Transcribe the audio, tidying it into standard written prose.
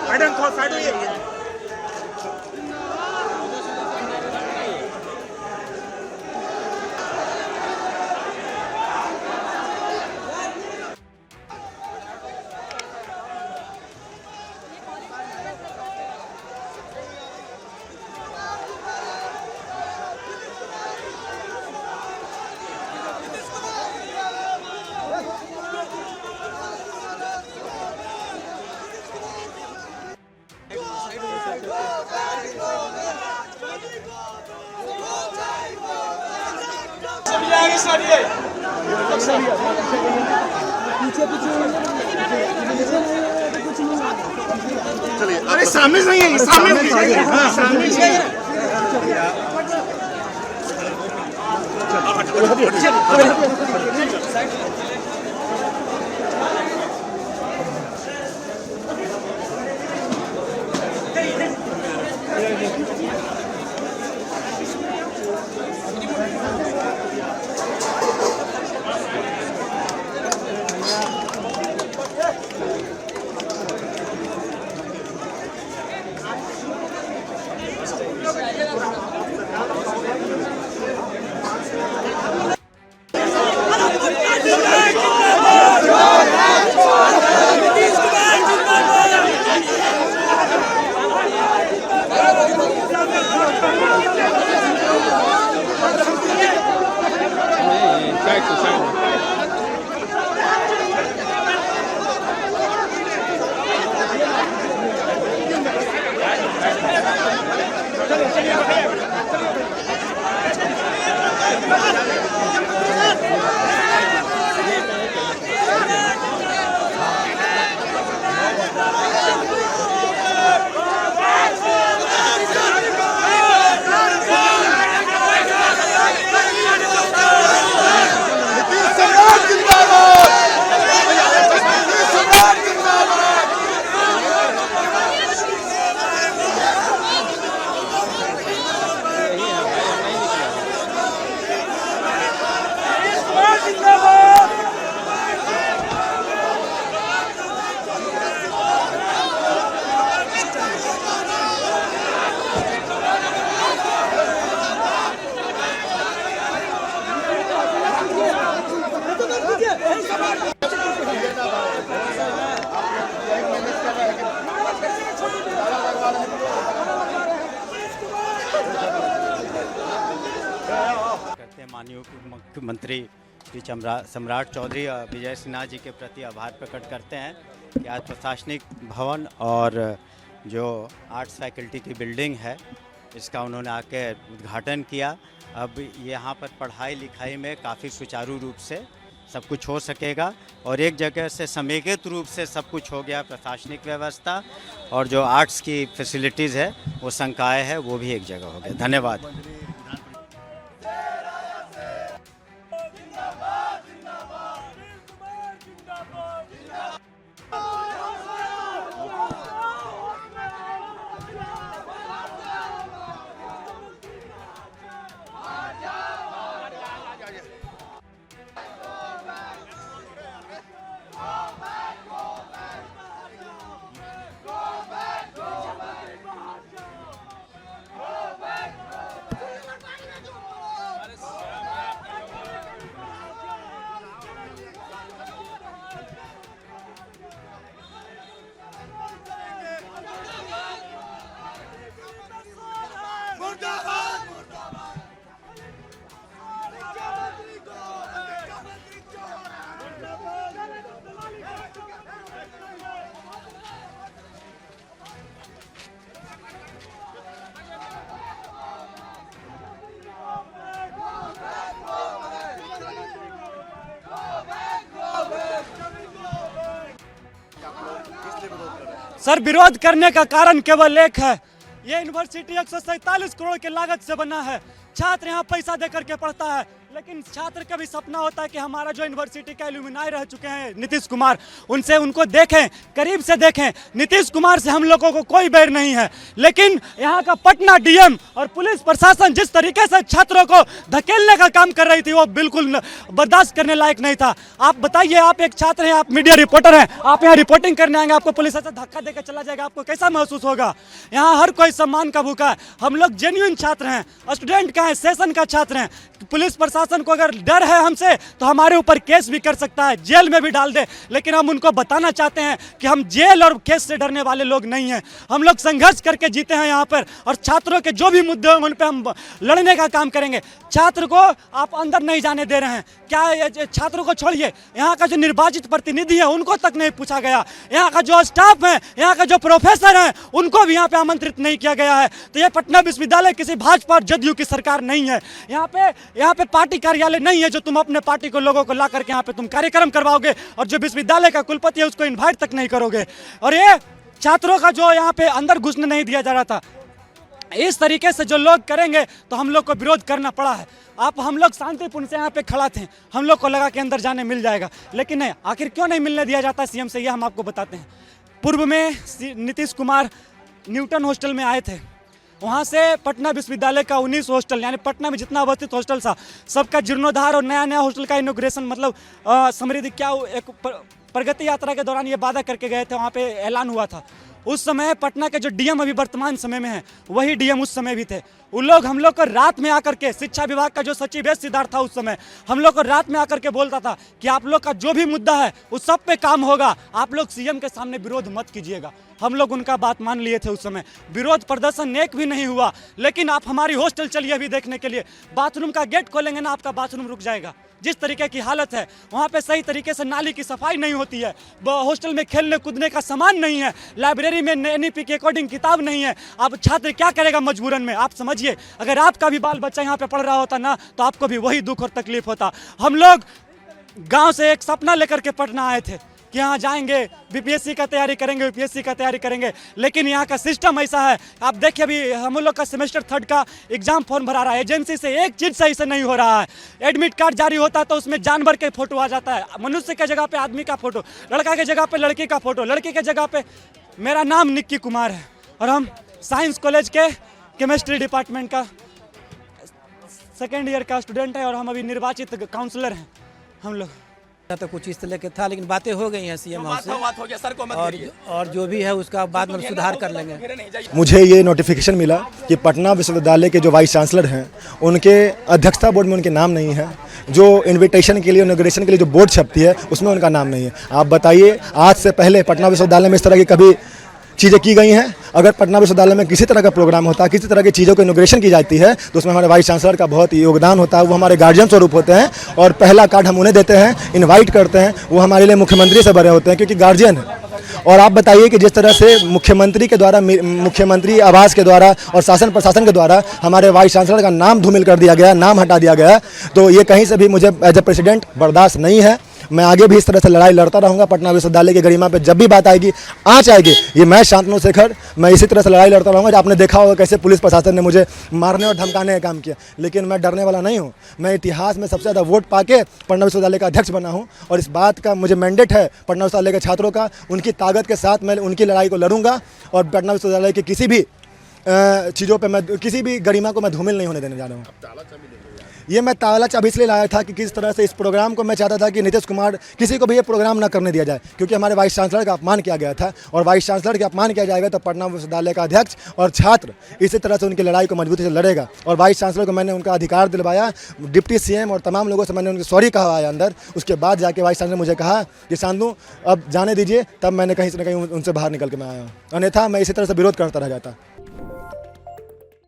Madam थोड़ा side होइए। चलिए, अरे सामने से ही सामने हाँ सामने से माननीय मुख्यमंत्री श्री सम्राट चौधरी विजय सिन्हा जी के प्रति आभार प्रकट करते हैं कि आज प्रशासनिक भवन और जो आर्ट्स फैकल्टी की बिल्डिंग है इसका उन्होंने आके उद्घाटन किया। अब यहाँ पर पढ़ाई लिखाई में काफ़ी सुचारू रूप से सब कुछ हो सकेगा और एक जगह से समेकित रूप से सब कुछ हो गया। प्रशासनिक व्यवस्था और जो आर्ट्स की फैसिलिटीज़ है वो संकाय है वो भी एक जगह हो गया। धन्यवाद। सर, विरोध करने का कारण केवल एक है, ये यूनिवर्सिटी 147 करोड़ की लागत से बना है। छात्र यहाँ पैसा दे करके पढ़ता है, लेकिन छात्र का भी सपना होता है कि हमारा जो यूनिवर्सिटी का एलुमनाई रह चुके हैं नीतीश कुमार, उनसे उनको देखें, करीब से देखें। नीतीश कुमार से हम लोगों को कोई बैर नहीं है, लेकिन यहाँ का पटना डीएम और पुलिस प्रशासन जिस तरीके से छात्रों को धकेलने का काम कर रही थी वो बिल्कुल बर्दाश्त करने लायक नहीं था। आप बताइए, आप एक छात्र हैं, आप मीडिया रिपोर्टर हैं, आप यहाँ रिपोर्टिंग करने आएंगे, आपको पुलिस ऐसे धक्का देकर चला जाएगा, आपको कैसा महसूस होगा? यहाँ हर कोई सम्मान का भूखा है। हम लोग जेन्युइन छात्र हैं, स्टूडेंट का है, सेशन का छात्र हैं। पुलिस प्रशासन को अगर डर है हमसे तो हमारे ऊपर केस भी कर सकता है, जेल में भी डाल दे, लेकिन हम उनको बताना चाहते हैं कि हम जेल और केस से डरने वाले लोग नहीं हैं। हम लोग संघर्ष करके जीते हैं यहाँ पर, और छात्रों के जो भी मुद्दे होंगे उन पर हम लड़ने का काम करेंगे। छात्र को आप अंदर नहीं जाने दे रहे हैं क्या? छात्रों को छोड़िए, यहाँ का जो निर्वाचित प्रतिनिधि है उनको तक नहीं पूछा गया, यहाँ का जो स्टाफ है, यहाँ का जो प्रोफेसर है उनको भी यहाँ पे आमंत्रित नहीं किया गया है। तो ये पटना विश्वविद्यालय किसी भाजपा और जदयू की सरकार नहीं है। यहाँ पे पार्टी कार्यालय नहीं है जो तुम अपने पार्टी को लोगों को ला करके यहाँ पे तुम कार्यक्रम करवाओगे और जो विश्वविद्यालय का कुलपति है उसको इन्वाइट तक नहीं करोगे। और ये छात्रों का जो यहाँ पे अंदर घुसने नहीं दिया जा रहा था, इस तरीके से जो लोग करेंगे तो हम लोग को विरोध करना पड़ा है। हम लोग शांतिपूर्ण से यहाँ पे खड़ा थे, हम लोग को लगा कि अंदर जाने मिल जाएगा, लेकिन नहीं। आखिर क्यों नहीं मिलने दिया जाता सीएम से, ये हम आपको बताते हैं। पूर्व में नीतीश कुमार न्यूटन हॉस्टल में आए थे, वहाँ से पटना विश्वविद्यालय का 19 हॉस्टल, यानी पटना में जितना अवस्थित हॉस्टल था सबका जीर्णोद्धार और नया नया हॉस्टल का इनोग्रेशन, मतलब समृद्धि क्या एक प्रगति यात्रा के दौरान ये वादा करके गए थे, वहाँ पे ऐलान हुआ था। उस समय पटना के जो डीएम अभी वर्तमान समय में है वही डीएम उस समय भी थे। उन लोग हम लोग को रात में आकर के, शिक्षा विभाग का जो सचिव है सिद्धार्थ था उस समय, हम लोग को रात में आकर के बोलता था कि आप लोग का जो भी मुद्दा है उस सब पे काम होगा, आप लोग सीएम के सामने विरोध मत कीजिएगा। हम लोग उनका बात मान लिए थे। उस समय विरोध प्रदर्शन एक भी नहीं हुआ, लेकिन आप हमारी हॉस्टल चलिए अभी देखने के लिए, बाथरूम का गेट खोलेंगे ना आपका बाथरूम रुक जाएगा। जिस तरीके की हालत है वहाँ पे, सही तरीके से नाली की सफाई नहीं होती है, हॉस्टल में खेलने कूदने का सामान नहीं है, लाइब्रेरी में एनईपी के अकॉर्डिंग किताब नहीं है। अब छात्र क्या करेगा मजबूरन में? आप समझिए, अगर आपका भी बाल बच्चा यहाँ पे पढ़ रहा होता ना तो आपको भी वही दुख और तकलीफ होता। हम लोग गाँव से एक सपना लेकर के पटना आए थे कि यहाँ जाएंगे, बीपीएससी का तैयारी करेंगे, यूपीएससी का तैयारी करेंगे, लेकिन यहाँ का सिस्टम ऐसा है। आप देखिए, अभी हम लोग का सेमेस्टर 3 का एग्जाम फॉर्म भरा रहा है, एजेंसी से एक चीज़ सही से नहीं हो रहा है। एडमिट कार्ड जारी होता है तो उसमें जानवर के फोटो आ जाता है, मनुष्य के जगह पे आदमी का फोटो, लड़का के जगह पे लड़की का फोटो, लड़की के जगह पे। मेरा नाम निक्की कुमार है और हम साइंस कॉलेज के केमिस्ट्री डिपार्टमेंट का 2nd ईयर का स्टूडेंट है और हम अभी निर्वाचित काउंसलर हैं हम लोग। तो कुछ इस तरह के था, लेकिन बातें हो गई हैं सीएम हाउस से, बात हो गया, सर को मत और जो भी है उसका बाद में सुधार कर लेंगे। मुझे ये नोटिफिकेशन मिला कि पटना विश्वविद्यालय के जो वाइस चांसलर हैं उनके अध्यक्षता बोर्ड में उनके नाम नहीं है, जो इनविटेशन के लिए, इनॉग्रेशन के लिए जो बोर्ड छपती है उसमें उनका नाम नहीं है। आप बताइए, आज से पहले पटना विश्वविद्यालय में इस तरह की कभी चीज़ें की गई हैं? अगर पटना विश्वविद्यालय में किसी तरह का प्रोग्राम होता है, किसी तरह की चीज़ों की इनॉग्रेशन की जाती है तो उसमें हमारे वाइस चांसलर का बहुत योगदान होता है। वो हमारे गार्जियन स्वरूप होते हैं और पहला कार्ड हम उन्हें देते हैं, इनवाइट करते हैं। वो हमारे लिए मुख्यमंत्री से बड़े होते हैं क्योंकि गार्जियन है। और आप बताइए कि जिस तरह से मुख्यमंत्री के द्वारा, मुख्यमंत्री आवास के द्वारा और शासन प्रशासन के द्वारा हमारे वाइस चांसलर का नाम धूमिल कर दिया गया, नाम हटा दिया गया, तो ये कहीं से भी मुझे एज ए प्रेसिडेंट बर्दाश्त नहीं है। मैं आगे भी इस तरह से लड़ाई लड़ता रहूंगा। पटना विश्वविद्यालय की गरिमा पे जब भी बात आएगी, आँच आएगी, ये मैं शांतनु शेखर, मैं इसी तरह से लड़ाई लड़ता रहूंगा। आपने देखा होगा कैसे पुलिस प्रशासन ने मुझे मारने और धमकाने का काम किया, लेकिन मैं डरने वाला नहीं हूँ। मैं इतिहास में सबसे ज़्यादा वोट पाके पटना विश्वविद्यालय का अध्यक्ष बना हूँ और इस बात का मुझे मैंडेट है पटना विश्वविद्यालय के छात्रों का। उनकी ताकत के साथ मैं उनकी लड़ाई को लड़ूंगा और पटना विश्वविद्यालय की किसी भी चीज़ों पर मैं, किसी भी गरिमा को मैं धूमिल नहीं होने देने जा रहा हूँ। ये मैं ताला चाबी इसलिए लाया था कि किस तरह से इस प्रोग्राम को मैं चाहता था कि नीतीश कुमार किसी को भी ये प्रोग्राम ना करने दिया जाए, क्योंकि हमारे वाइस चांसलर का अपमान किया गया था और वाइस चांसलर का अपमान किया जाएगा तो पटना विश्वविद्यालय का अध्यक्ष और छात्र इसी तरह से उनकी लड़ाई को मजबूती से लड़ेगा। और वाइस चांसलर को मैंने उनका अधिकार दिलवाया, डिप्टी सीएम और तमाम लोगों से मैंने उनकी सॉरी कहा है अंदर। उसके बाद जाके वाइस चांसलर मुझे कहा कि शांतनु अब जाने दीजिए, तब मैंने कहीं से न कहीं उनसे बाहर निकल के मैं आया हूँ, अन्यथा मैं इसी तरह से विरोध करता रह जाता।